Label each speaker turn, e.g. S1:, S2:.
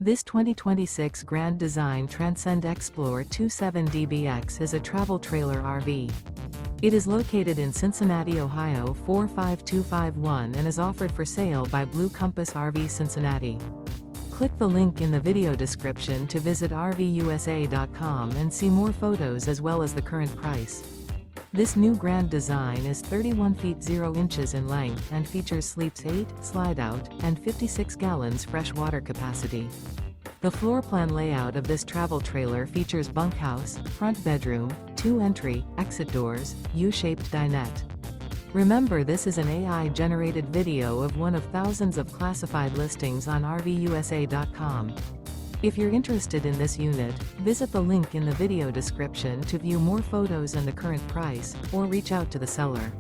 S1: This 2026 Grand Design Transcend Xplor 27DBX is a travel trailer RV. It is located in Cincinnati, Ohio 45251 and is offered for sale by Blue Compass RV Cincinnati. Click the link in the video description to visit RVUSA.com and see more photos as well as the current price. This new Grand Design is 31 feet 0 inches in length and features sleeps 8, slide-out, and 56 gallons fresh water capacity. The floor plan layout of this travel trailer features bunkhouse, front bedroom, 2 entry, exit doors, U-shaped dinette. Remember, this is an AI-generated video of one of thousands of classified listings on RVUSA.com. If you're interested in this unit, visit the link in the video description to view more photos and the current price, or reach out to the seller.